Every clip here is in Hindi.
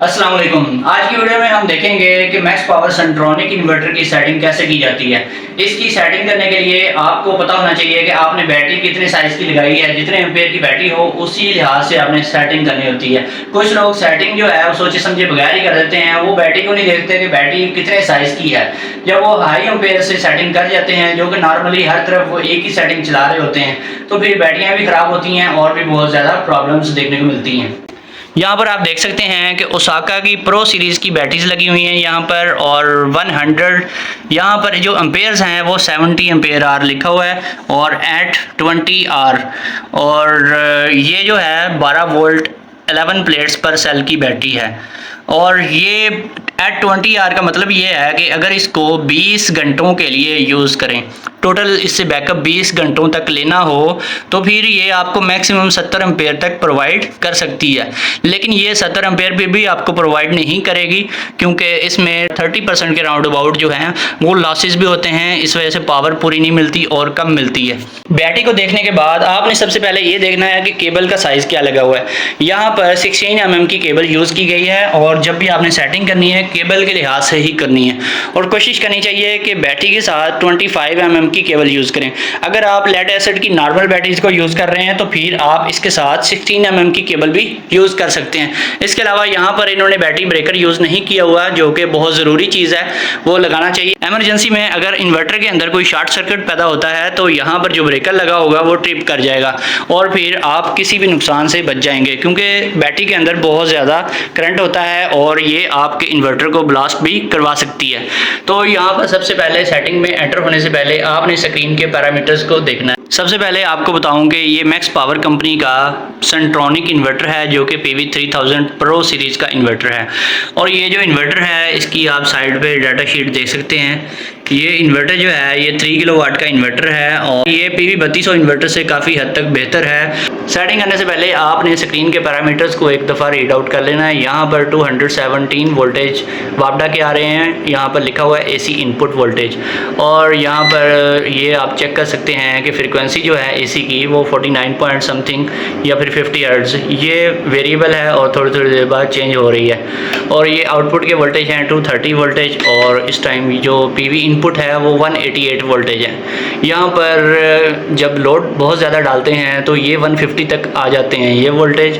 अस्सलाम वालेकुम। आज की वीडियो में हम देखेंगे कि मैक्स पावर सेंट्रोनिक इन्वर्टर की सेटिंग कैसे की जाती है। इसकी सेटिंग करने के लिए आपको पता होना चाहिए कि आपने बैटरी कितने साइज़ की लगाई है। जितने एम्पेयर की बैटरी हो उसी लिहाज से आपने सेटिंग करनी होती है। कुछ लोग सेटिंग जो है वो सोचे समझे बगैर ही कर देते हैं, वो बैटरी को नहीं देखते कि बैटरी कितने साइज़ की है। जब वो हाई एम्पेयर से सेटिंग कर जाते हैं, जो कि नॉर्मली हर तरफ वो एक ही सेटिंग चला रहे होते हैं, तो फिर बैटरियाँ भी ख़राब होती हैं और भी बहुत ज़्यादा प्रॉब्लम्स देखने को मिलती हैं। यहाँ पर आप देख सकते हैं कि ओसाका की प्रो सीरीज़ की बैटरीज लगी हुई हैं यहाँ पर, और 100 यहाँ पर जो एम्पेयर्स हैं वो 70 एम्पेयर आर लिखा हुआ है और एट 20 आर, और ये जो है 12 वोल्ट 11 प्लेट्स पर सेल की बैटरी है। और ये एट 20 आर का मतलब ये है कि अगर इसको 20 घंटों के लिए यूज़ करें, टोटल इससे बैकअप 20 घंटों तक लेना हो, तो फिर ये आपको मैक्सिमम 70 एम्पेयर तक प्रोवाइड कर सकती है। लेकिन ये 70 एम्पेयर भी आपको प्रोवाइड नहीं करेगी, क्योंकि इसमें 30% के राउंड अबाउट जो हैं वो लॉसेस भी होते हैं। इस वजह से पावर पूरी नहीं मिलती और कम मिलती है। बैटरी को देखने के बाद आपने सबसे पहले ये देखना है कि केबल का साइज़ क्या लगा हुआ है। यहाँ पर 16 mm की केबल यूज़ की गई है, और जब भी आपने सेटिंग करनी है केबल के लिहाज से ही करनी है, और कोशिश करनी चाहिए कि बैटरी के साथ 25 mm की केबल यूज़ करें। अगर आप लेड एसिड की नॉर्मल बैटरीज को यूज़ कर रहे हैं तो फिर आप इसके साथ 16 mm की केबल भी यूज़ कर सकते हैं। इसके अलावा यहाँ पर इन्होंने बैटरी ब्रेकर यूज़ नहीं किया हुआ, जो कि बहुत ज़रूरी चीज़ है, वो लगाना चाहिए। एमरजेंसी में अगर इन्वर्टर के अंदर कोई शॉर्ट सर्किट पैदा होता है तो यहाँ पर जो ब्रेकर लगा होगा वो ट्रिप कर जाएगा और फिर आप किसी भी नुकसान से बच जाएंगे, क्योंकि बैटरी के अंदर बहुत ज़्यादा करंट होता है और ये आपके इन्वर्टर को ब्लास्ट भी करवा सकती है। तो यहाँ पर सबसे पहले सेटिंग में एंटर होने से पहले आपने स्क्रीन के पैरामीटर्स को देखना है। सबसे पहले आपको बताऊं कि ये मैक्स पावर कंपनी का सेंट्रोनिक इन्वर्टर है, जो कि PV3000 प्रो सीरीज़ का इन्वर्टर है। और ये जो इन्वर्टर है इसकी आप साइड पे डाटा शीट देख सकते हैं। ये इन्वर्टर जो है ये 3 किलोवाट का इन्वर्टर है और ये PV3200 इन्वर्टर से काफ़ी हद तक बेहतर है। सेटिंग करने से पहले आपने स्क्रीन के पैरामीटर्स को एक दफ़ा रीड आउट कर लेना है। यहाँ पर 217 वोल्टेज वापडा के आ रहे हैं, यहाँ पर लिखा हुआ है AC इनपुट वोल्टेज, और यहाँ पर ये आप चेक कर सकते हैं कि फ्रीक्वेंसी जो है AC की वो 49 पॉइंट समथिंग या फिर 50 हर्ट्ज़, ये वेरिएबल है और थोड़ी थोड़ी देर बाद चेंज हो रही है। और ये आउटपुट के वोल्टेज हैं 230 वोल्टेज, और इस टाइम जो PV इनपुट है वो 188 वोल्टेज है। यहाँ पर जब लोड बहुत ज़्यादा डालते हैं तो ये 150 तक आ जाते हैं। ये वोल्टेज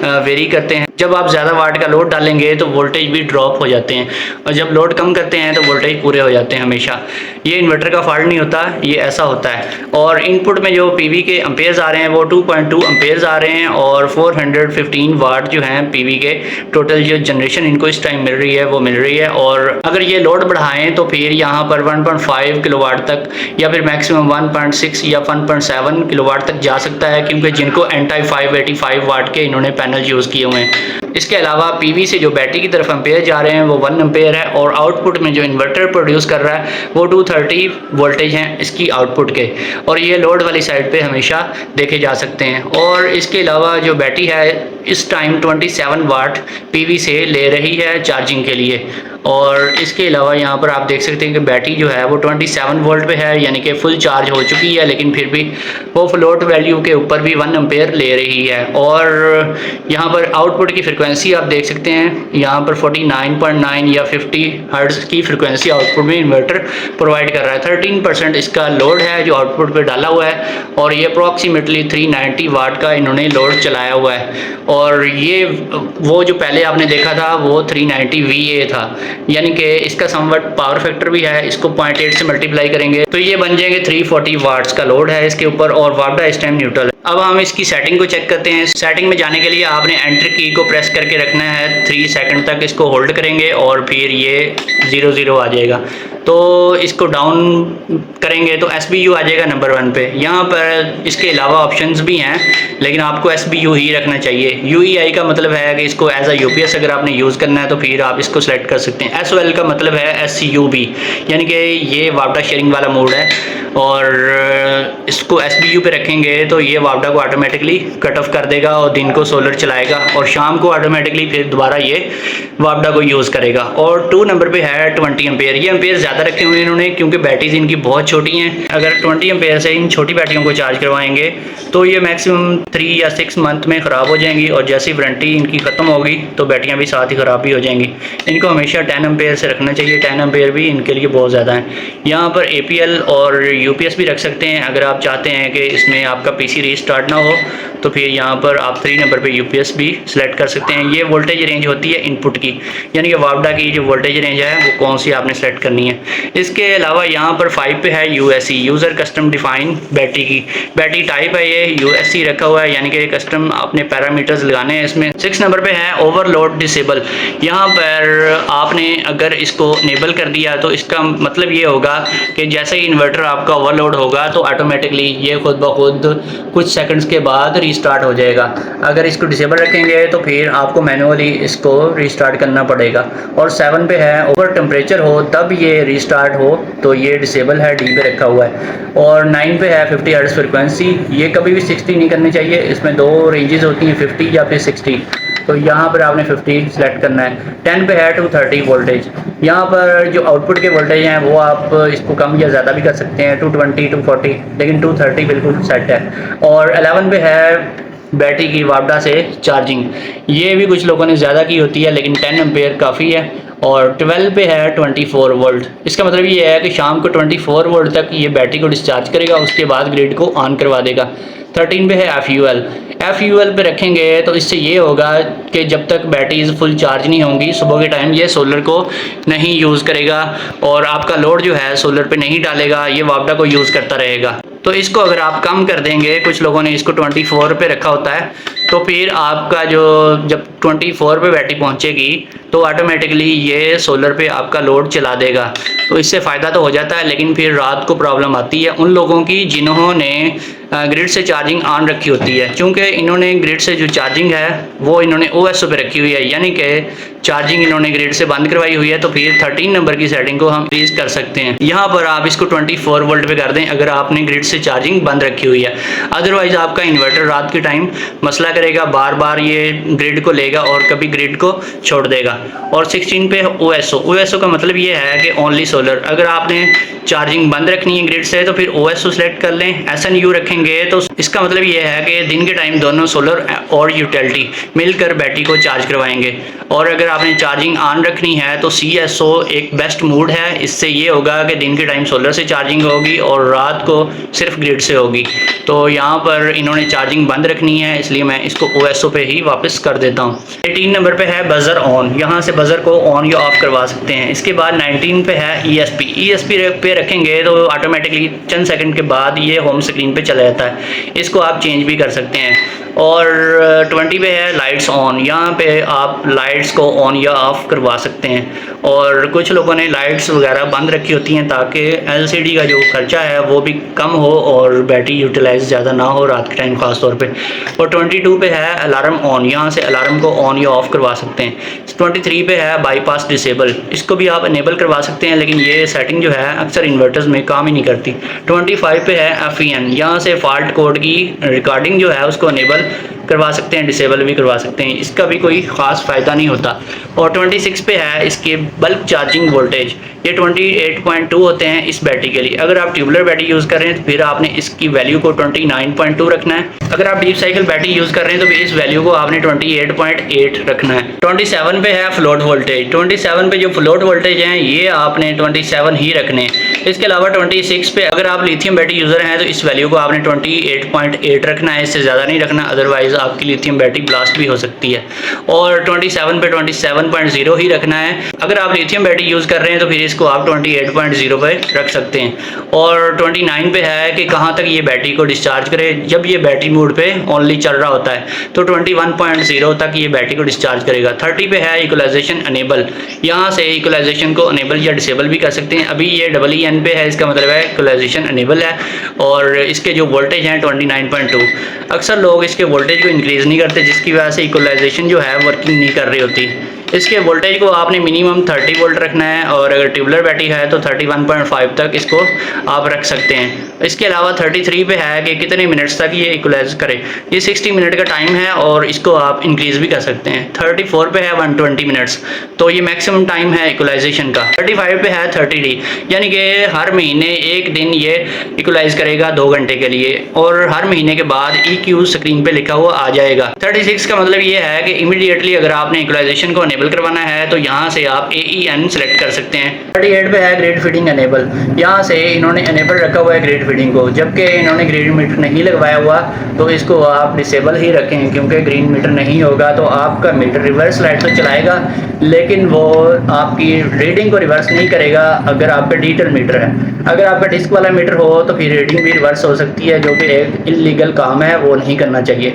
वेरी करते हैं। जब आप ज़्यादा वाट का लोड डालेंगे तो वोल्टेज भी ड्रॉप हो जाते हैं, और जब लोड कम करते हैं तो वोल्टेज पूरे हो जाते हैं हमेशा। ये इन्वर्टर का फॉल्ट नहीं होता, ये ऐसा होता है। और इनपुट में जो PV के एम्पेयर्स आ रहे हैं वो 2.2 एम्पेयर्स आ रहे हैं, और 415 वाट जो हैं PV के टोटल जो जनरेशन इनको इस टाइम मिल रही है वो मिल रही है। और अगर ये लोड बढ़ाएं तो फिर यहाँ पर 1.5 किलोवाट तक या फिर मैक्सिमम 1.6 या 1.7 किलोवाट तक जा सकता है, क्योंकि जिनको एंटाई 585 वाट के इन्होंने पैनल यूज़ किए हुए हैं। इसके अलावा PV से जो बैटरी की तरफ एम्पेयर जा रहे हैं वो 1 एम्पेयर है, और आउटपुट में जो इन्वर्टर प्रोड्यूस कर रहा है वो 230 वोल्टेज हैं इसकी आउटपुट के, और ये लोड वाली साइड पे हमेशा देखे जा सकते हैं। और इसके अलावा जो बैटरी है इस टाइम 27 वाट PV से ले रही है चार्जिंग के लिए। और इसके अलावा यहाँ पर आप देख सकते हैं कि बैटरी जो है वो 27 वोल्ट पे है, यानी कि फुल चार्ज हो चुकी है, लेकिन फिर भी वो फ्लोट वैल्यू के ऊपर भी 1 एम्पेयर ले रही है। और यहाँ पर आउटपुट की फ्रिक्वेंसी आप देख सकते हैं, यहाँ पर 49.9 या 50 हर्ट्ज़ की फ्रिक्वेंसी आउटपुट में इन्वर्टर प्रोवाइड कर रहा है। 13% इसका लोड है जो आउटपुट पे डाला हुआ है, और ये अप्रॉक्सीमेटली 390 वाट का इन्होंने लोड चलाया हुआ है। और ये वो जो पहले आपने देखा था वो 390 VA था, यानी कि इसका समवट पावर फैक्टर भी है। इसको 0.8 से मल्टीप्लाई करेंगे तो ये बन जाएंगे 340 वाट्स का लोड है इसके ऊपर, और वापडा इस टाइम न्यूट्रल है। अब हम इसकी सेटिंग को चेक करते हैं। सेटिंग में जाने के लिए आपने एंटर की को प्रेस करके रखना है 3 सेकंड तक, इसको होल्ड करेंगे और फिर ये 00 आ जाएगा। तो इसको डाउन करेंगे तो SBU आ जाएगा नंबर 1 पे। यहाँ पर इसके अलावा ऑप्शंस भी हैं, लेकिन आपको SBU ही रखना चाहिए। UEI का मतलब है कि इसको एज अ UPS अगर आपने यूज़ करना है तो फिर आप इसको सेलेक्ट कर सकते हैं। SOL का मतलब है SCUB, यानी कि ये वापडा शेयरिंग वाला मोड है। और इसको SBU पे रखेंगे तो ये वापडा को ऑटोमेटिकली कट ऑफ कर देगा और दिन को सोलर चलाएगा और शाम को ऑटोमेटिकली फिर दोबारा ये वापडा को यूज़ करेगा। और 2 नंबर पे है 20 एम्पेयर। ये एम्पेयर ज़्यादा रखे हुए हैं इन्होंने क्योंकि बैटरीज इनकी बहुत छोटी हैं। अगर 20 एम्पेयर से इन छोटी बैटरियों को चार्ज करवाएंगे तो ये मैक्सिमम 3 या 6 मंथ में ख़राब हो जाएंगी और जैसी वारंटी इनकी ख़त्म होगी तो बैटरियाँ भी साथ ही ख़राब भी हो जाएंगी। इनको हमेशा 10 एम्पेयर से रखना चाहिए। 10 एम्पेयर भी इनके लिए बहुत ज़्यादा है। यहाँ पर APL और UPS भी रख सकते हैं। अगर आप चाहते हैं कि इसमें आपका PC रीस्टार्ट ना हो तो फिर यहाँ पर आप 3 नंबर पे UPS भी सिलेक्ट कर सकते हैं। ये वोल्टेज रेंज होती है इनपुट की, यानी कि वापडा की जो वोल्टेज रेंज है वो कौन सी आपने सेलेक्ट करनी है। इसके अलावा यहाँ पर 5 पे है USC, user custom define battery की। बैटरी टाइप है ये USC रखा हुआ है, यानी कि कस्टम अपने पैरामीटर्स लगाने हैं इसमें। 6 नंबर पे है ओवरलोड डिसेबल। यहाँ पर आपने अगर इसको इनेबल कर दिया तो इसका मतलब ये होगा कि जैसे ही इन्वर्टर आपका ओवरलोड होगा तो ऑटोमेटिकली ये खुद ब खुद कुछ सेकंड्स के बाद रीस्टार्ट हो जाएगा। अगर इसको डिसेबल रखेंगे तो फिर आपको मैनुअली इसको रीस्टार्ट करना पड़ेगा। और 7 पे है ओवर टेम्परेचर हो तब ये रीस्टार्ट हो तो ये डिसेबल है, D पे रखा हुआ है। और 9 पे है 50 हर्ट्ज फ्रिक्वेंसी। ये कभी भी 60 नहीं करनी चाहिए। इसमें 2 रेंजेस होती हैं, 50 या फिर 60, तो यहाँ पर आपने 50 सेलेक्ट करना है। 10 पे है 230 वोल्टेज। यहाँ पर जो आउटपुट के वोल्टेज हैं वो आप इसको कम या ज़्यादा भी कर सकते हैं, 220 240, लेकिन 230 बिल्कुल सेट है। और 11 पे है बैटरी की वापडा से चार्जिंग। ये भी कुछ लोगों ने ज़्यादा की होती है लेकिन 10 एम्पेयर काफ़ी है। और 12 पे है 24 वोल्ट। इसका मतलब ये है कि शाम को 24 वोल्ट तक ये बैटरी को डिस्चार्ज करेगा, उसके बाद ग्रिड को ऑन करवा देगा। 13 पे है FUL पे रखेंगे तो इससे ये होगा कि जब तक बैटरीज फुल चार्ज नहीं होंगी सुबह के टाइम ये सोलर को नहीं यूज़ करेगा और आपका लोड जो है सोलर पे नहीं डालेगा, ये वापडा को यूज़ करता रहेगा। तो इसको अगर आप कम कर देंगे, कुछ लोगों ने इसको 24 पे रखा होता है, तो फिर आपका जो जब 24 पे बैटरी पहुंचेगी तो ऑटोमेटिकली ये सोलर पे आपका लोड चला देगा। तो इससे फ़ायदा तो हो जाता है लेकिन फिर रात को प्रॉब्लम आती है उन लोगों की जिन्होंने ग्रिड से चार्जिंग ऑन रखी होती है। क्योंकि इन्होंने ग्रिड से जो चार्जिंग है वो इन्होंने OSO पे रखी हुई है, यानी कि चार्जिंग इन्होंने ग्रिड से बंद करवाई हुई है। तो फिर 13 नंबर की सेटिंग को हम इंक्रीज कर सकते हैं। यहाँ पर आप इसको 24 वोल्ट पे कर दें अगर आपने ग्रिड से चार्जिंग बंद रखी हुई है। अदरवाइज आपका इन्वर्टर रात के टाइम मसला करेगा, बार बार ये ग्रिड को लेगा और कभी ग्रिड को छोड़ देगा। और 16 पे OSO का मतलब ये है कि ओनली सोलर। अगर आपने चार्जिंग बंद रखनी है ग्रिड से तो फिर OSO सेलेक्ट कर लें। SNU रखेंगे तो इसका मतलब ये है कि दिन के टाइम दोनों सोलर और यूटिलिटी मिलकर बैटरी को चार्ज करवाएंगे। और अगर आपने चार्जिंग ऑन रखनी है तो CSO एक बेस्ट मूड है। इससे ये होगा कि दिन के टाइम सोलर से चार्जिंग होगी और रात को सिर्फ ग्रिड से होगी। तो यहाँ पर इन्होंने चार्जिंग बंद रखनी है इसलिए मैं इसको OSO पे ही वापस कर देता हूँ। 18 नंबर पे है बजर ऑन। यहाँ से बजर को ऑन या ऑफ करवा सकते हैं। इसके बाद 19 पे है ESP पे रखेंगे तो ऑटोमेटिकली चंद सेकंड के बाद ये होम स्क्रीन पे चला जाता है। इसको आप चेंज भी कर सकते हैं। और 20 पे है लाइट्स ऑन। यहाँ पे आप लाइट्स को ऑन या ऑफ करवा सकते हैं। और कुछ लोगों ने लाइट्स वगैरह बंद रखी होती हैं ताकि LCD का जो खर्चा है वो भी कम हो और बैटरी यूटिलाइज ज़्यादा ना हो रात के टाइम ख़ास तौर पे। और 22 पे है अलार्म ऑन। यहाँ से अलार्म को ऑन या ऑफ करवा सकते हैं। 23 पे है बाईपास डिसेबल। इसको भी आप इनेबल करवा सकते हैं लेकिन ये सेटिंग जो है अक्सर इन्वर्टर्स में काम ही नहीं करती। 25 पे है FEN। यहाँ से फॉल्ट कोड की रिकॉर्डिंग जो है उसको इनेबल करवा सकते हैं, डिसेबल भी करवा सकते हैं। इसका भी कोई ख़ास फ़ायदा नहीं होता। और 26 पे है इसके बल्क चार्जिंग वोल्टेज। ये 28.2 होते हैं इस बैटरी के लिए। अगर आप ट्यूबुलर बैटरी यूज़ कर रहे हैं तो फिर आपने इसकी वैल्यू को 29.2 रखना है। अगर आप डीप साइकिल बैटरी यूज़ कर रहे हैं तो फिर इस वैल्यू को आपने 28.8 रखना है। 27 पे है फ्लोट वोल्टेज। 27 पे जो फ्लोट वोल्टेज हैं ये आपने 27 ही रखने हैं। इसके अलावा 26 पे अगर आप लिथियम बैटरी यूज़र हैं तो इस वैल्यू को आपने 28.8 रखना है, इससे ज़्यादा नहीं रखना, अदरवाइज़ आपकी लिथियम बैटरी ब्लास्ट भी हो सकती है। और 27 पे 27.0 ही रखना है। अगर आप लिथियम बैटरी यूज़ कर रहे हैं तो फिर इसको आप 28.0 पे रख सकते हैं। और 29 पे है कि कहाँ तक ये बैटरी को डिस्चार्ज करे। जब ये बैटरी मोड पे ओनली चल रहा होता है तो 21.0 तक ये बैटरी को डिस्चार्ज करेगा। 30 पे है इक्वलाइजेशन अनेबल। यहाँ से इक्वलाइजेशन को अनेबल या डिसेबल भी कर सकते हैं। अभी ये EN पे है, इसका मतलब है इक्वलाइजेशन अनेबल है। और इसके जो वोल्टेज हैं 29.2। अक्सर लोग इसके वोल्टेज को इंक्रीज़ नहीं करते जिसकी वजह से इक्वलाइजेशन जो है वर्किंग नहीं कर रही होती। इसके वोल्टेज को आपने मिनिमम 30 वोल्ट रखना है और अगर ट्यूबलर बैटरी है तो 31.5 तक इसको आप रख सकते हैं। इसके अलावा 33 पे है कि कितने मिनट्स तक ये इक्वलाइज करे। ये 60 मिनट का टाइम है और इसको आप इंक्रीज़ भी कर सकते हैं। 34 पे है 120 मिनट्स, तो ये मैक्सिमम टाइम है इक्वलाइजेशन का। 35 पे है 30D, यानी कि हर महीने एक दिन ये इक्वलाइज करेगा 2 घंटे के लिए और हर महीने के बाद EQ स्क्रीन पे लिखा हुआ आ जाएगा। 36 का मतलब ये है कि इमीडिएटली अगर आपने इक्वलाइजेशन को अनेबल करवाना है तो यहाँ से आप AEN सेलेक्ट कर सकते हैं। 38 पे है ग्रिड फीडिंग अनेबल, यहाँ से इन्होंने अनेबल रखा हुआ है ग्रिड फीडिंग को, जबकि इन्होंने ग्रिड मीटर नहीं लगवाया हुआ तो इसको आप डिसेबल ही रखें, क्योंकि ग्रीन मीटर नहीं होगा तो आपका मीटर रिवर्स लाइट तो चलाएगा लेकिन वो आपकी रीडिंग को रिवर्स नहीं करेगा अगर आप पे डिजिटल मीटर है। अगर आपका डिस्क वाला मीटर हो तो फिर रीडिंग भी रिवर्स हो सकती है, जो कि एक इलीगल काम है, वो नहीं करना चाहिए।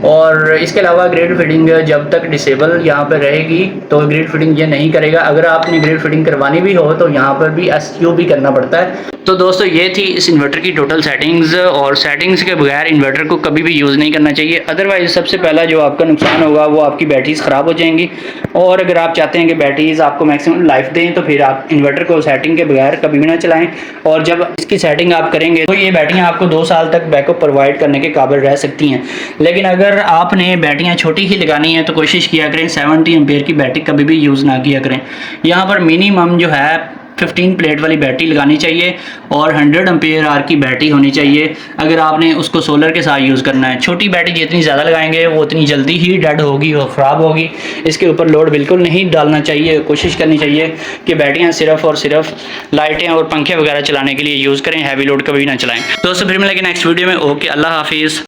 और इसके अलावा ग्रिड फीडिंग जब तक डिसेबल यहाँ पर रहेगी तो ग्रिड फीडिंग ये नहीं करेगा। अगर आपने ग्रिड फीडिंग करवानी भी हो तो यहाँ पर भी SQ भी करना पड़ता है। तो दोस्तों ये थी इस इन्वर्टर की टोटल सेटिंग्स, और सेटिंग्स के बगैर इन्वर्टर को कभी भी यूज़ नहीं करना चाहिए। अदरवाइज़ सबसे पहला जो आपका नुकसान होगा वो आपकी बैटरीज ख़राब हो जाएंगी, और अगर आप चाहते हैं कि बैटरीज आपको मैक्सिमम लाइफ दें तो फिर आप इन्वर्टर को सेटिंग के बगैर कभी भी ना चलाएं। और जब इसकी सेटिंग आप करेंगे तो ये बैटरियाँ आपको 2 साल तक बैकअप प्रोवाइड करने के काबिल रह सकती हैं। लेकिन अगर आपने बैटरियाँ छोटी ही लगानी है तो कोशिश किया करें 70 एम्पेयर की बैटरी कभी भी यूज़ ना किया करें। यहाँ पर मिनिमम जो है 15 प्लेट वाली बैटरी लगानी चाहिए और 100 एम्पेयर आवर की बैटरी होनी चाहिए अगर आपने उसको सोलर के साथ यूज़ करना है। छोटी बैटरी जितनी ज़्यादा लगाएंगे वो उतनी जल्दी ही डेड होगी और ख़राब होगी। इसके ऊपर लोड बिल्कुल नहीं डालना चाहिए। कोशिश करनी चाहिए कि बैटरियाँ सिर्फ और सिर्फ लाइटें और पंखे वगैरह चलाने के लिए यूज़ करें, हैवी लोड कभी ना चलाएं। दोस्तों फिर मिलेंगे नेक्स्ट वीडियो में। ओके, अल्लाह हाफिज़।